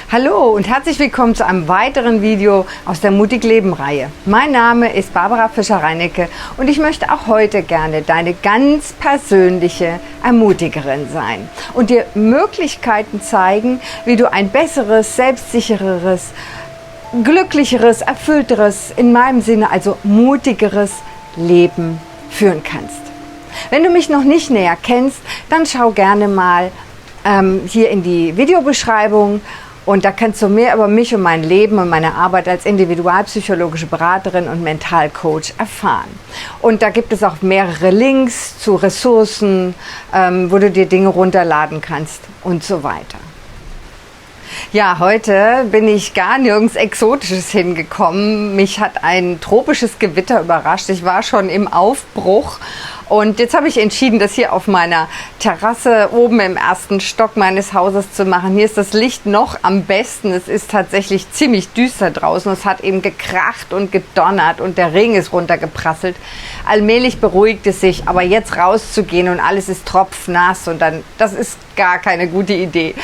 Hallo und herzlich willkommen zu einem weiteren Video aus der Mutig Leben Reihe. Mein Name ist Barbara Fischer-Reinecke und ich möchte auch heute gerne deine ganz persönliche Ermutigerin sein und dir Möglichkeiten zeigen, wie du ein besseres, selbstsichereres, glücklicheres, erfüllteres, in meinem Sinne also mutigeres Leben führen kannst. Wenn du mich noch nicht näher kennst, dann schau gerne mal hier in die Videobeschreibung. Und da kannst du mehr über mich und mein Leben und meine Arbeit als individualpsychologische Beraterin und Mentalcoach erfahren. Und da gibt es auch mehrere Links zu Ressourcen, wo du dir Dinge runterladen kannst und so weiter. Ja, heute bin ich gar nirgends Exotisches hingekommen. Mich hat ein tropisches Gewitter überrascht. Ich war schon im Aufbruch. Und jetzt habe ich entschieden, das hier auf meiner Terrasse oben im ersten Stock meines Hauses zu machen. Hier ist das Licht noch am besten. Es ist tatsächlich ziemlich düster draußen. Es hat eben gekracht und gedonnert und der Regen ist runtergeprasselt. Allmählich beruhigt es sich, aber jetzt rauszugehen und alles ist tropfnass und dann, das ist gar keine gute Idee.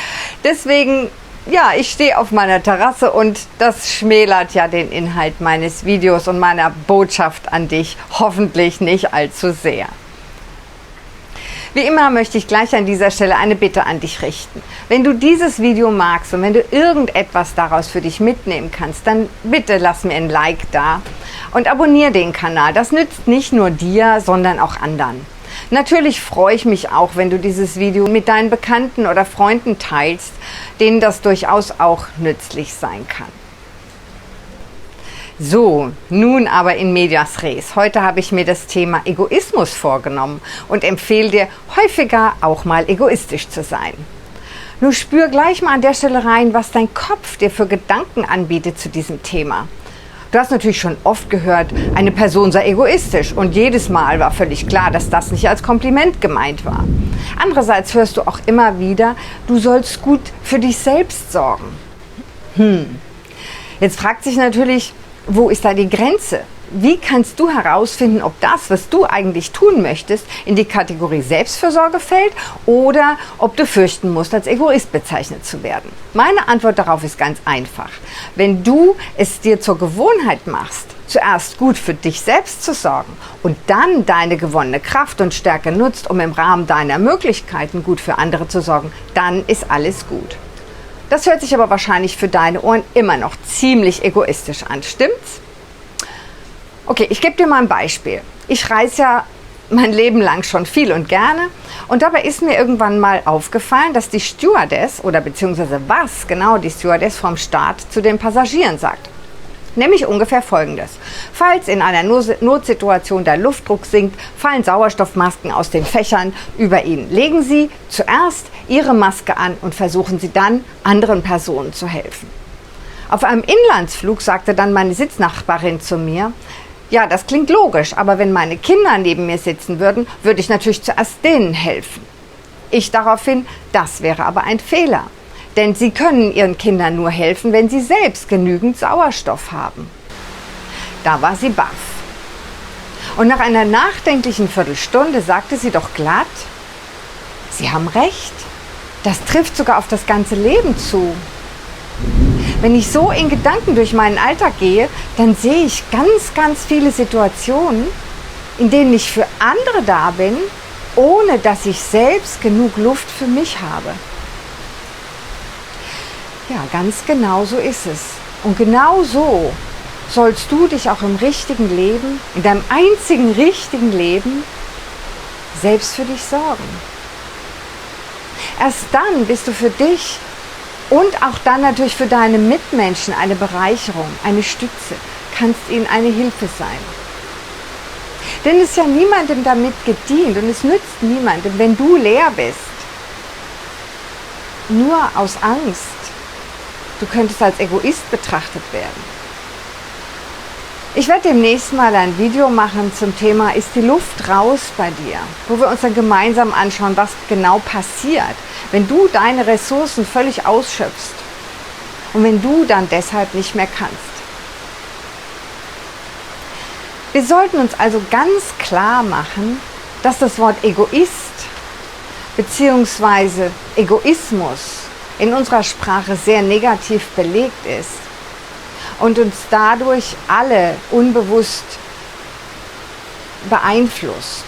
Deswegen, ja, ich stehe auf meiner Terrasse und das schmälert ja den Inhalt meines Videos und meiner Botschaft an dich hoffentlich nicht allzu sehr. Wie immer möchte ich gleich an dieser Stelle eine Bitte an dich richten. Wenn du dieses Video magst und wenn du irgendetwas daraus für dich mitnehmen kannst, dann bitte lass mir ein Like da und abonniere den Kanal. Das nützt nicht nur dir, sondern auch anderen. Natürlich freue ich mich auch, wenn du dieses Video mit deinen Bekannten oder Freunden teilst, denen das durchaus auch nützlich sein kann. So, nun aber in medias res. Heute habe ich mir das Thema Egoismus vorgenommen und empfehle dir, häufiger auch mal egoistisch zu sein. Nun spür gleich mal an der Stelle rein, was dein Kopf dir für Gedanken anbietet zu diesem Thema. Du hast natürlich schon oft gehört, eine Person sei egoistisch und jedes Mal war völlig klar, dass das nicht als Kompliment gemeint war. Andererseits hörst du auch immer wieder, du sollst gut für dich selbst sorgen. Jetzt fragt sich natürlich, wo ist da die Grenze? Wie kannst du herausfinden, ob das, was du eigentlich tun möchtest, in die Kategorie Selbstfürsorge fällt oder ob du fürchten musst, als Egoist bezeichnet zu werden? Meine Antwort darauf ist ganz einfach. Wenn du es dir zur Gewohnheit machst, zuerst gut für dich selbst zu sorgen und dann deine gewonnene Kraft und Stärke nutzt, um im Rahmen deiner Möglichkeiten gut für andere zu sorgen, dann ist alles gut. Das hört sich aber wahrscheinlich für deine Ohren immer noch ziemlich egoistisch an, stimmt's? Okay, ich gebe dir mal ein Beispiel. Ich reise ja mein Leben lang schon viel und gerne und dabei ist mir irgendwann mal aufgefallen, dass die Stewardess oder beziehungsweise was genau die Stewardess vom Start zu den Passagieren sagt. Nämlich ungefähr Folgendes. Falls in einer Notsituation der Luftdruck sinkt, fallen Sauerstoffmasken aus den Fächern über ihn. Legen Sie zuerst Ihre Maske an und versuchen Sie dann, anderen Personen zu helfen. Auf einem Inlandsflug sagte dann meine Sitznachbarin zu mir, ja, das klingt logisch, aber wenn meine Kinder neben mir sitzen würden, würde ich natürlich zuerst denen helfen. Ich daraufhin, das wäre aber ein Fehler. Denn sie können ihren Kindern nur helfen, wenn sie selbst genügend Sauerstoff haben. Da war sie baff. Und nach einer nachdenklichen Viertelstunde sagte sie doch glatt, Sie haben recht, das trifft sogar auf das ganze Leben zu. Wenn ich so in Gedanken durch meinen Alltag gehe, dann sehe ich ganz viele Situationen, in denen ich für andere da bin, ohne dass ich selbst genug Luft für mich habe. Ja, ganz genau so ist es. Und genau so sollst du dich auch im richtigen Leben, in deinem einzigen richtigen Leben, selbst für dich sorgen. Erst dann bist du für dich und auch dann natürlich für deine Mitmenschen eine Bereicherung, eine Stütze, kannst ihnen eine Hilfe sein. Denn es ist ja niemandem damit gedient und es nützt niemandem, wenn du leer bist. Nur aus Angst. Du könntest als Egoist betrachtet werden. Ich werde demnächst mal ein Video machen zum Thema, ist die Luft raus bei dir? Wo wir uns dann gemeinsam anschauen, was genau passiert, wenn du deine Ressourcen völlig ausschöpfst und wenn du dann deshalb nicht mehr kannst. Wir sollten uns also ganz klar machen, dass das Wort Egoist bzw. Egoismus in unserer Sprache sehr negativ belegt ist und uns dadurch alle unbewusst beeinflusst.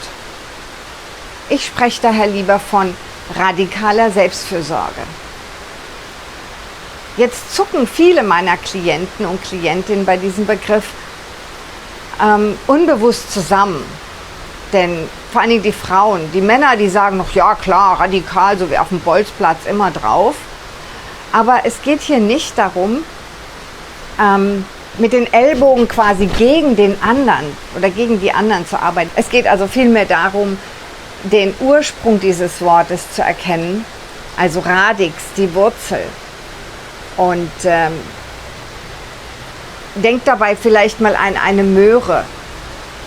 Ich spreche daher lieber von radikaler Selbstfürsorge. Jetzt zucken viele meiner Klienten und Klientinnen bei diesem Begriff unbewusst zusammen. Denn vor allen Dingen die Frauen, die Männer, die sagen noch, ja klar, radikal, so wie auf dem Bolzplatz, immer drauf. Aber es geht hier nicht darum, mit den Ellbogen quasi gegen den anderen oder gegen die anderen zu arbeiten. Es geht also vielmehr darum, den Ursprung dieses Wortes zu erkennen, also Radix, die Wurzel. Und denkt dabei vielleicht mal an eine Möhre.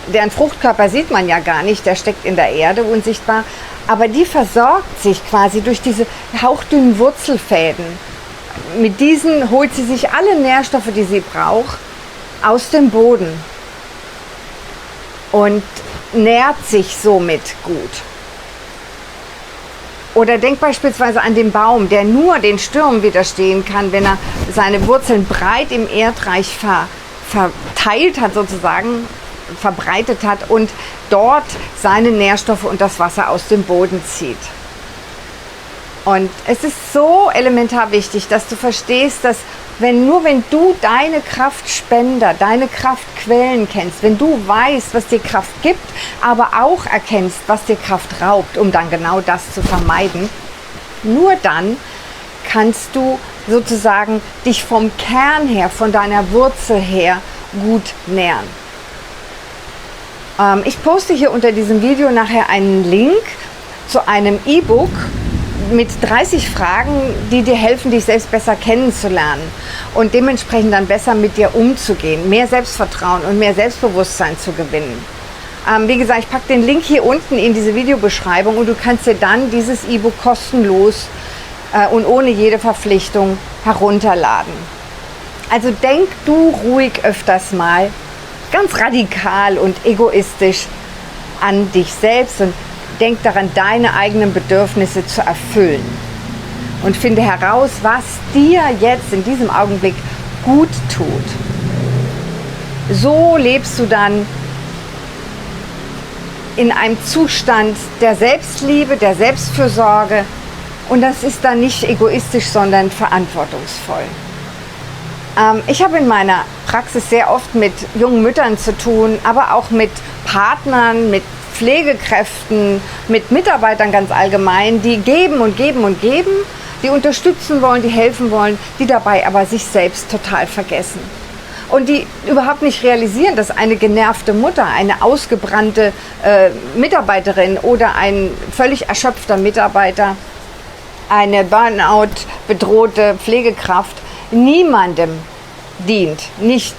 Deren Fruchtkörper sieht man ja gar nicht, der steckt in der Erde unsichtbar. Aber die versorgt sich quasi durch diese hauchdünnen Wurzelfäden. Mit diesen holt sie sich alle Nährstoffe, die sie braucht, aus dem Boden und nährt sich somit gut. Oder denk beispielsweise an den Baum, der nur den Stürmen widerstehen kann, wenn er seine Wurzeln breit im Erdreich verteilt hat, sozusagen verbreitet hat und dort seine Nährstoffe und das Wasser aus dem Boden zieht. Und es ist so elementar wichtig, dass du verstehst, dass wenn du deine Kraftspender, deine Kraftquellen kennst, wenn du weißt, was dir Kraft gibt, aber auch erkennst, was dir Kraft raubt, um dann genau das zu vermeiden, nur dann kannst du sozusagen dich vom Kern her, von deiner Wurzel her gut nähren. Ich poste hier unter diesem Video nachher einen Link zu einem E-Book mit 30 Fragen, die dir helfen, dich selbst besser kennenzulernen und dementsprechend dann besser mit dir umzugehen, mehr Selbstvertrauen und mehr Selbstbewusstsein zu gewinnen. Wie gesagt, ich packe den Link hier unten in diese Videobeschreibung und du kannst dir dann dieses E-Book kostenlos und ohne jede Verpflichtung herunterladen. Also denk du ruhig öfters mal ganz radikal und egoistisch an dich selbst und denk daran, deine eigenen Bedürfnisse zu erfüllen. Und finde heraus, was dir jetzt in diesem Augenblick gut tut. So lebst du dann in einem Zustand der Selbstliebe, der Selbstfürsorge. Und das ist dann nicht egoistisch, sondern verantwortungsvoll. Ich habe in meiner Praxis sehr oft mit jungen Müttern zu tun, aber auch mit Partnern, mit Pflegekräften, mit Mitarbeitern ganz allgemein, die geben und geben und geben, die unterstützen wollen, die helfen wollen, die dabei aber sich selbst total vergessen. Und die überhaupt nicht realisieren, dass eine genervte Mutter, eine ausgebrannte Mitarbeiterin oder ein völlig erschöpfter Mitarbeiter, eine Burnout-bedrohte Pflegekraft niemandem dient,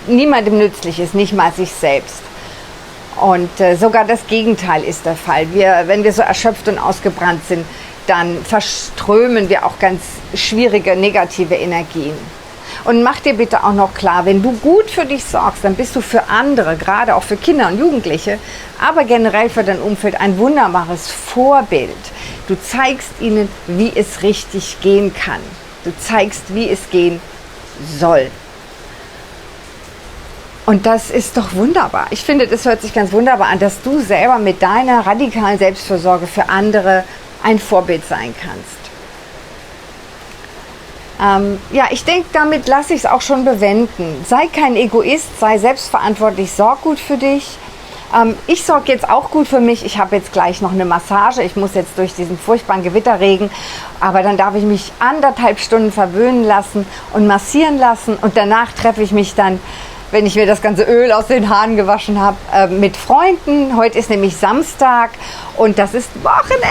niemandem nützlich ist, nicht mal sich selbst. Und sogar das Gegenteil ist der Fall. Wenn wir so erschöpft und ausgebrannt sind, dann verströmen wir auch ganz schwierige negative Energien. Und mach dir bitte auch noch klar, wenn du gut für dich sorgst, dann bist du für andere, gerade auch für Kinder und Jugendliche, aber generell für dein Umfeld ein wunderbares Vorbild. Du zeigst ihnen, wie es richtig gehen kann. Du zeigst, wie es gehen soll. Und das ist doch wunderbar. Ich finde, das hört sich ganz wunderbar an, dass du selber mit deiner radikalen Selbstfürsorge für andere ein Vorbild sein kannst. Ja, ich denke, damit lasse ich es auch schon bewenden. Sei kein Egoist, sei selbstverantwortlich, sorg gut für dich. Ich sorge jetzt auch gut für mich. Ich habe jetzt gleich noch eine Massage. Ich muss jetzt durch diesen furchtbaren Gewitterregen. Aber dann darf ich mich 1,5 Stunden verwöhnen lassen und massieren lassen. Und danach treffe ich mich dann, wenn ich mir das ganze Öl aus den Haaren gewaschen habe, mit Freunden. Heute ist nämlich Samstag und das ist Wochenende.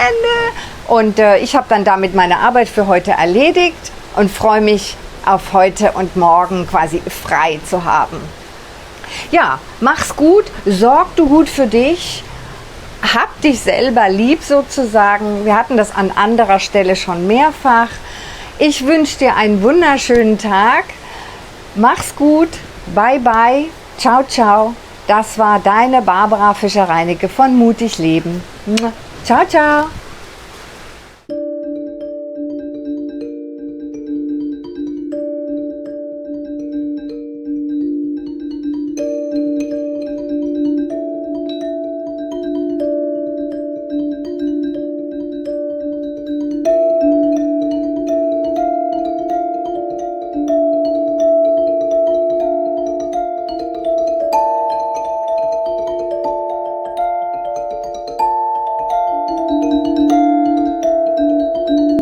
Und ich habe dann damit meine Arbeit für heute erledigt und freue mich auf heute und morgen quasi frei zu haben. Ja, mach's gut, sorg du gut für dich, hab dich selber lieb sozusagen. Wir hatten das an anderer Stelle schon mehrfach. Ich wünsche dir einen wunderschönen Tag. Mach's gut, bye bye, ciao ciao. Das war deine Barbara Fischer-Reinecke von Mutig Leben. Ciao ciao.